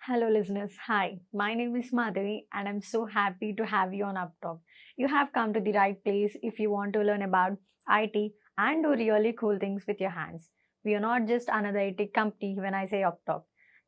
Hello, listeners. Hi, my name is Madhavi, and I'm so happy to have you on UppTalk. You have come to the right place if you want to learn about IT and do really cool things with your hands. We are not just another IT company when I say UppTalk.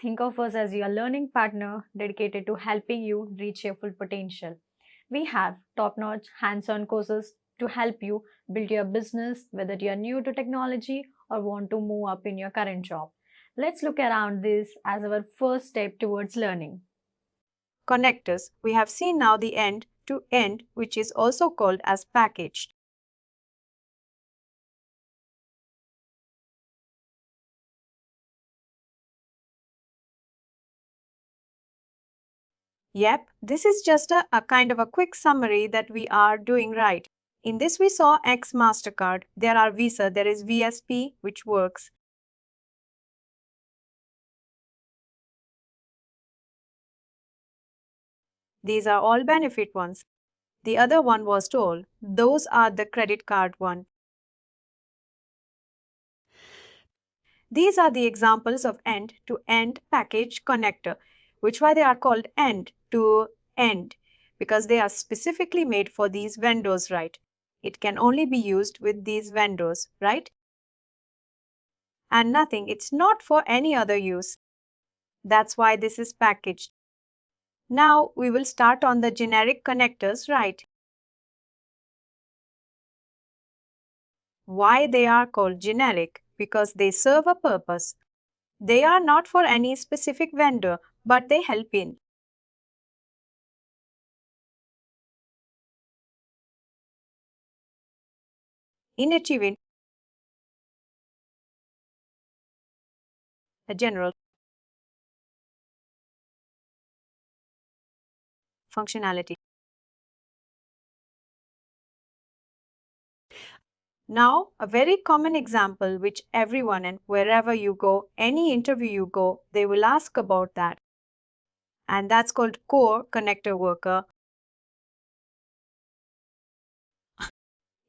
Think of us as your learning partner dedicated to helping you reach your full potential. We have top notch hands on courses to help you build your business, whether you are new to technology or want to move up in your current job. Let's look around this as our first step towards learning. Connectors. We have seen now the end to end, which is also called as packaged. Yep, this is just a kind of a quick summary that we are doing right. In this we saw X MasterCard, there are Visa, there is VSP which works. These are all benefit ones. The other one was toll. Those are the credit card one. These are the examples of end-to-end package connector, which why they are called end-to-end, because they are specifically made for these vendors, right? It can only be used with these vendors, right? And nothing, it's not for any other use. That's why this is packaged. Now we will start on the generic connectors, right? Why they are called generic? Because they serve a purpose. They are not for any specific vendor, but they help in achieving a general functionality. Now, a very common example which everyone and wherever you go, any interview you go, they will ask about that. And that's called core connector worker.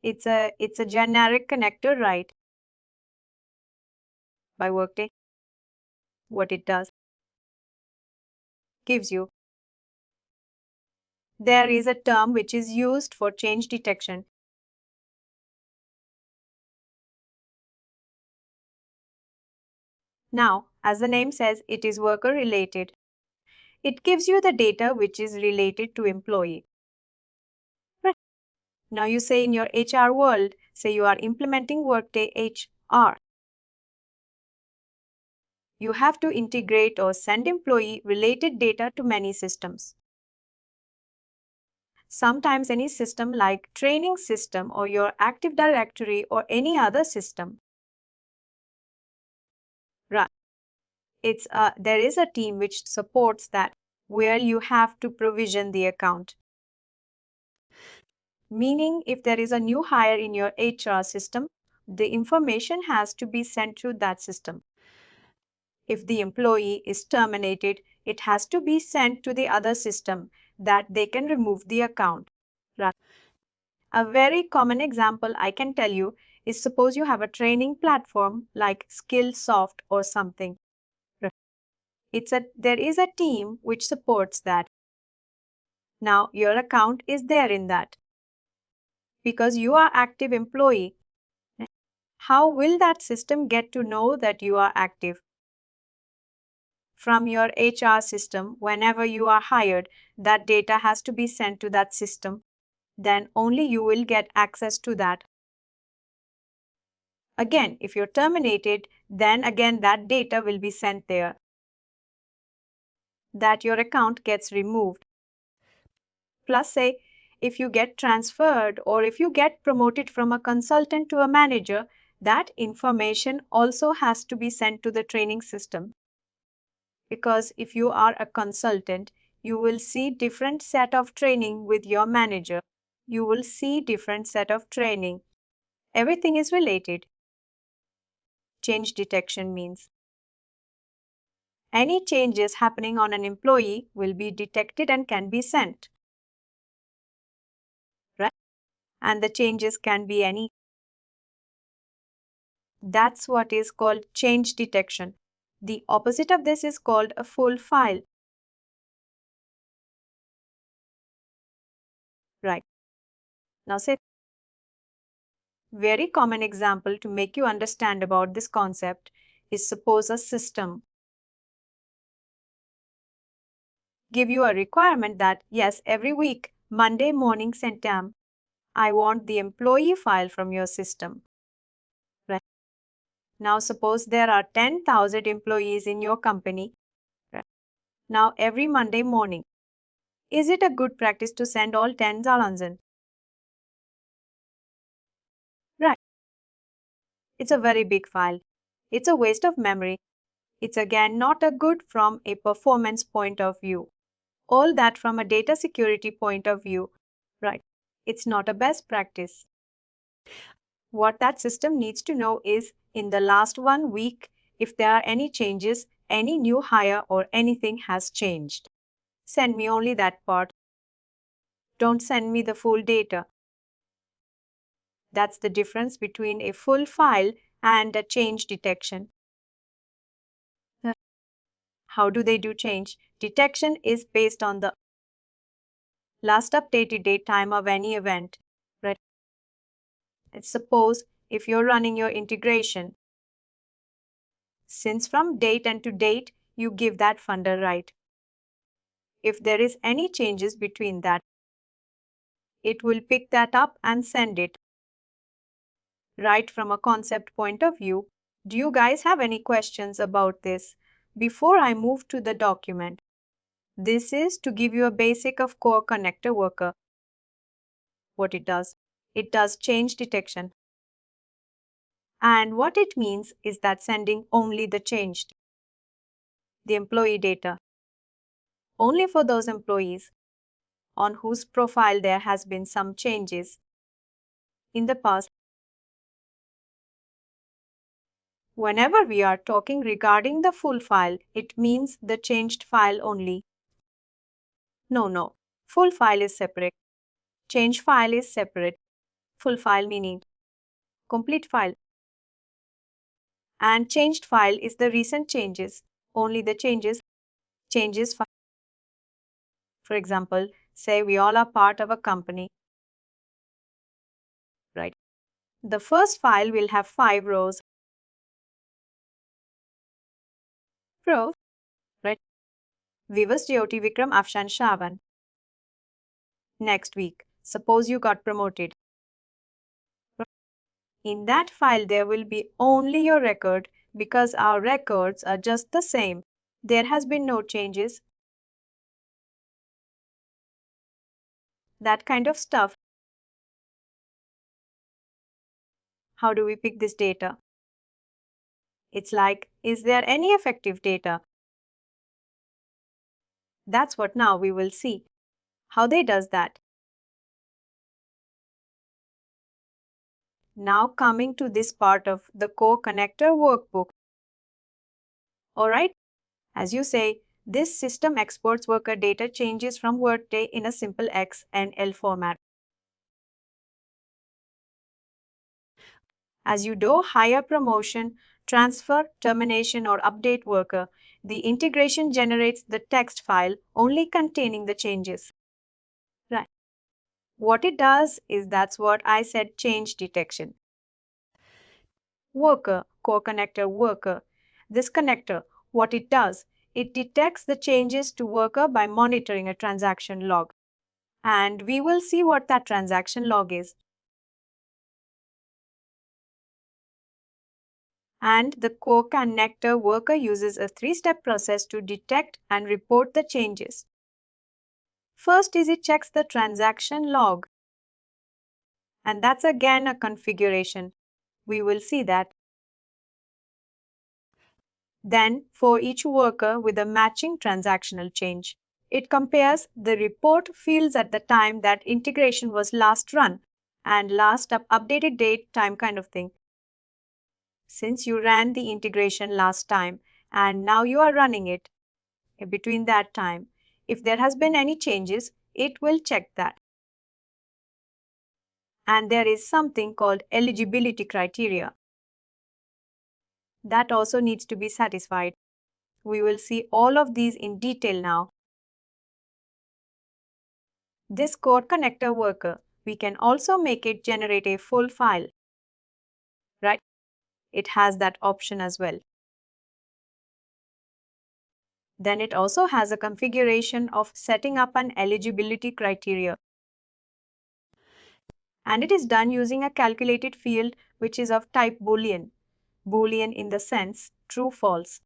It's a generic connector, right? By Workday. What it does gives you. There is a term which is used for change detection. Now, as the name says, it is worker related. It gives you the data which is related to employee. Right. Now you say in your HR world, say you are implementing Workday HR. You have to integrate or send employee related data to many systems. Sometimes any system like training system or your Active Directory or any other system. Right. There is a team which supports that where you have to provision the account. Meaning if there is a new hire in your HR system, the information has to be sent to that system. If the employee is terminated, it has to be sent to the other system that they can remove the account. Right. A very common example I can tell you is suppose you have a training platform like Skillsoft or something. Right. There is a team which supports that. Now your account is there in that because you are active employee. How will that system get to know that you are active? From your HR system, whenever you are hired, that data has to be sent to that system. Then only you will get access to that. Again, if you're terminated, then again that data will be sent there. That your account gets removed. Plus, say, if you get transferred or if you get promoted from a consultant to a manager, that information also has to be sent to the training system. Because if you are a consultant, you will see different set of training with your manager. You will see different set of training. Everything is related. Change detection means any changes happening on an employee will be detected and can be sent. Right? And the changes can be any. That's what is called change detection. The opposite of this is called a full file. Right. Now say very common example to make you understand about this concept is suppose a system give you a requirement that yes, every week, Monday morning Centam, I want the employee file from your system. Right. Now suppose there are 10,000 employees in your company. Right. Now every Monday morning, is it a good practice to send all 10,000? Right. It's a very big file. It's a waste of memory. It's again not a good from a performance point of view. All that from a data security point of view. Right. It's not a best practice. What that system needs to know is in the last 1 week, if there are any changes, any new hire or anything has changed. Send me only that part. Don't send me the full data. That's the difference between a full file and a change detection. How do they do change? Detection is based on the last updated date time of any event. Right? Suppose if you're running your integration, since from date and to date, you give that funder right. If there is any changes between that, it will pick that up and send it. Right from a concept point of view, do you guys have any questions about this? Before I move to the document, this is to give you a basic of core connector worker. What it does change detection. And what it means is that sending only the changed, the employee data, only for those employees on whose profile there has been some changes in the past. Whenever we are talking regarding the full file, it means the changed file only. No. Full file is separate. Change file is separate. Full file meaning complete file. And changed file is the recent changes. Only the changes file. For example, say we all are part of a company. Right. The first file will have 5 rows. Rows. Right. Vivas Jyoti Vikram Afshan Shavan. Next week, suppose you got promoted. In that file, there will be only your record because our records are just the same. There has been no changes. That kind of stuff. How do we pick this data? It's like, is there any effective data? That's what now we will see. How they does that. Now coming to this part of the core connector workbook. Alright, as you say, this system exports worker data changes from Workday in a simple X and L format. As you do hire, promotion, transfer, termination, or update worker, the integration generates the text file only containing the changes. Right. What it does is that's what I said change detection. Worker, core connector worker. This connector, what it does, it detects the changes to worker by monitoring a transaction log. And we will see what that transaction log is. And the core connector worker uses a 3-step process to detect and report the changes. First is it checks the transaction log. And that's again a configuration. We will see that. Then, for each worker with a matching transactional change, it compares the report fields at the time that integration was last run and last updated date time kind of thing. Since you ran the integration last time and now you are running it between that time, if there has been any changes, it will check that. And there is something called eligibility criteria. That also needs to be satisfied. We will see all of these in detail now. This code connector worker, we can also make it generate a full file, right? It has that option as well. Then it also has a configuration of setting up an eligibility criteria. And it is done using a calculated field which is of type Boolean. Boolean in the sense true false.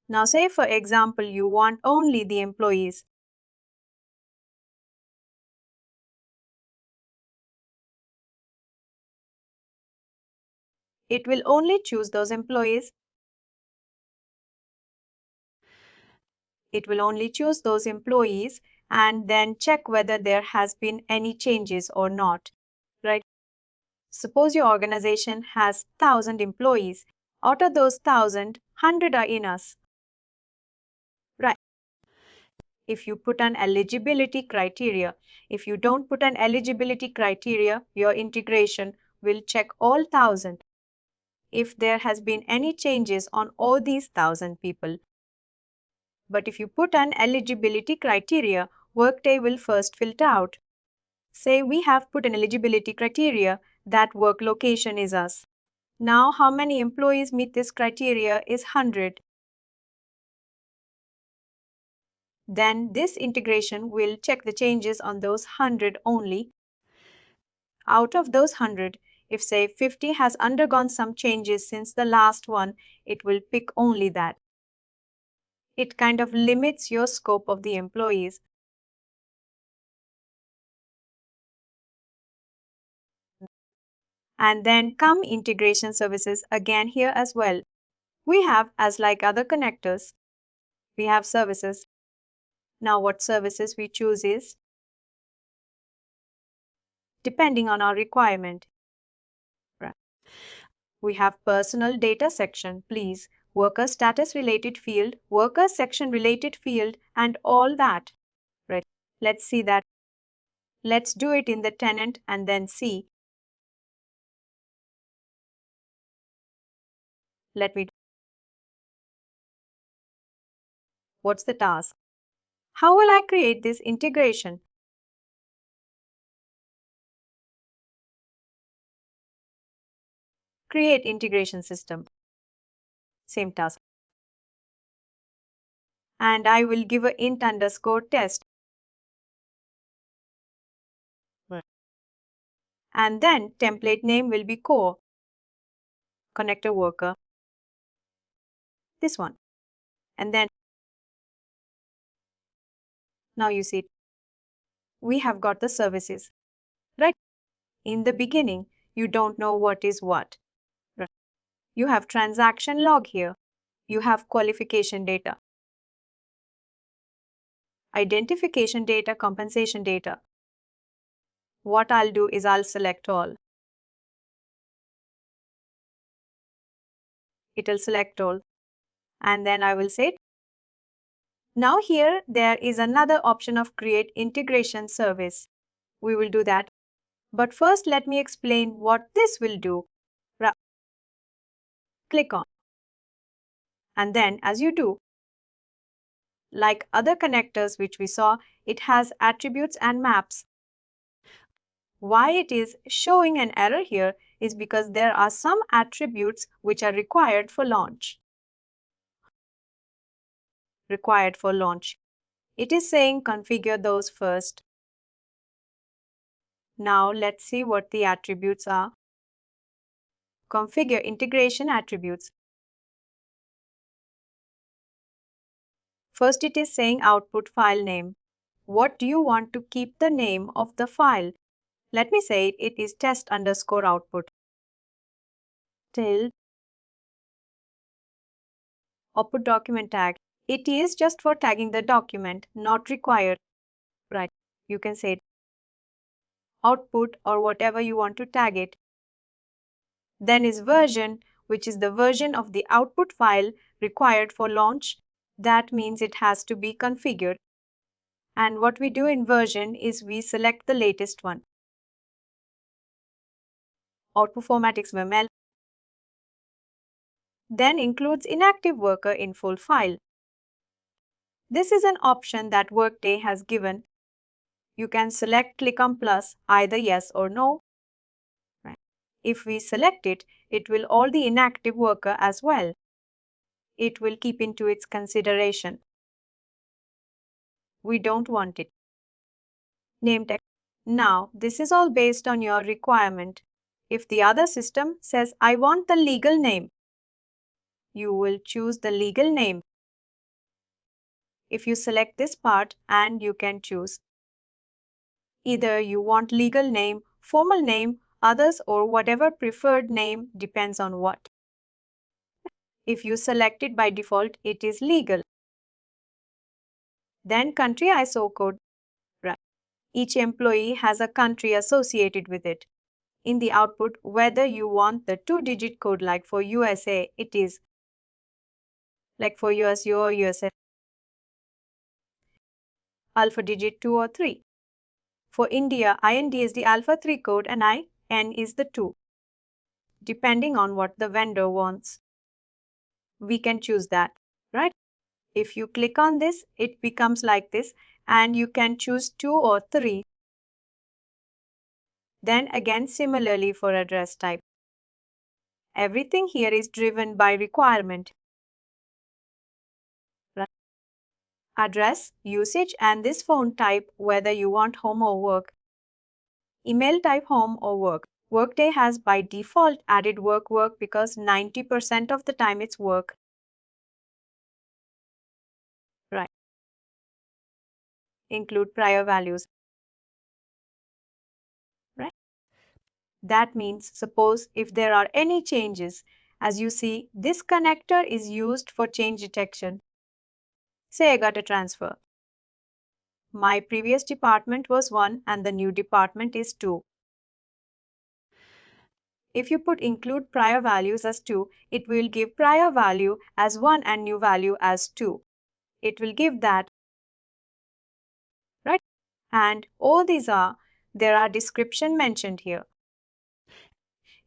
Now say for example you want only the employees. It will only choose those employees. It will only choose those employees and then check whether there has been any changes or not, right? Suppose your organization has 1,000 employees. Out of those 1,000, 100 are in us. Right. If you put an eligibility criteria, if you don't put an eligibility criteria, your integration will check all 1,000. If there has been any changes on all these 1,000 people. But if you put an eligibility criteria, Workday will first filter out. Say we have put an eligibility criteria that work location is us. Now how many employees meet this criteria is 100. Then this integration will check the changes on those 100 only. Out of those 100, if say 50 has undergone some changes since the last one, it will pick only that. It kind of limits your scope of the employees. And then come integration services again here as well. We have, as like other connectors, we have services. Now what services we choose is depending on our requirement. We have personal data section, please, worker status related field, worker section related field, and all that. Right. Let's see that. Let's do it in the tenant and then see. Let me. What's the task? How will I create this integration? Create integration system. Same task. And I will give a int underscore test. Right. And then template name will be core. Connector worker. This one. And then now you see we have got the services. Right? In the beginning, you don't know what is what. Right. You have transaction log here. You have qualification data, identification data, compensation data. What I'll do is I'll select all. It'll select all. And then I will say, now here there is another option of create integration service. We will do that. But first let me explain what this will do. Click on. And then as you do, like other connectors which we saw, it has attributes and maps. Why it is showing an error here is because there are some attributes which are required for launch. Required for launch. It is saying configure those first. Now let's see what the attributes are. Configure integration attributes. First it is saying output file name. What do you want to keep the name of the file? Let me say it is test underscore output. Till output document tag. It is just for tagging the document, not required. Right. You can say output or whatever you want to tag it. Then is version, which is the version of the output file required for launch. That means it has to be configured. And what we do in version is we select the latest one. Output format XML. Then includes inactive worker in full file. This is an option that Workday has given. You can select click on plus, either yes or no. Right. If we select it, it will all the inactive worker as well. It will keep into its consideration. We don't want it. Name tag. Now, this is all based on your requirement. If the other system says, I want the legal name, you will choose the legal name. If you select this part, and you can choose either you want legal name, formal name, others, or whatever preferred name depends on what. If you select it by default, it is legal. Then country ISO code. Right. Each employee has a country associated with it. In the output, whether you want the 2-digit code like for USA, it is like for US, your USA, alpha digit 2 or 3. For India, IND is the alpha 3 code and IN is the 2, depending on what the vendor wants. We can choose that, right? If you click on this, it becomes like this, and you can choose 2 or 3. Then again, similarly for address type. Everything here is driven by requirement. Right? Address, usage, and this phone type, whether you want home or work. Email type home or work. Workday has by default added work because 90% of the time it's work. Right. Include prior values. Right. That means suppose if there are any changes, as you see, this connector is used for change detection. Say I got a transfer. My previous department was 1 and the new department is 2. If you put include prior values as 2, it will give prior value as 1 and new value as 2. It will give that, right? And all these there are description mentioned here.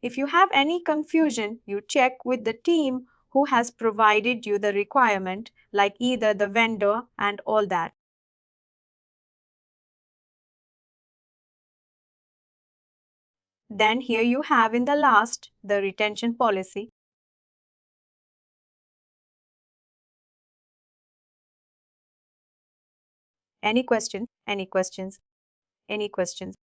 If you have any confusion, you check with the team who has provided you the requirement, like either the vendor and all that. Then here you have in the last the retention policy. Any question? Any questions? Any questions?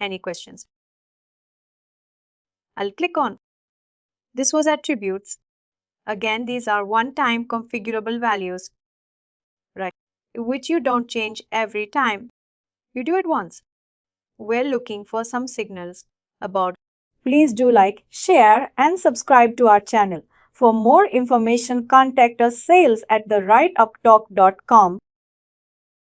Any questions? I'll click on. This was attributes. Again, these are one-time configurable values, right? Which you don't change every time. You do it once. We're looking for some signals about. Please do like, share, and subscribe to our channel. For more information, contact us sales@therightuptalk.com.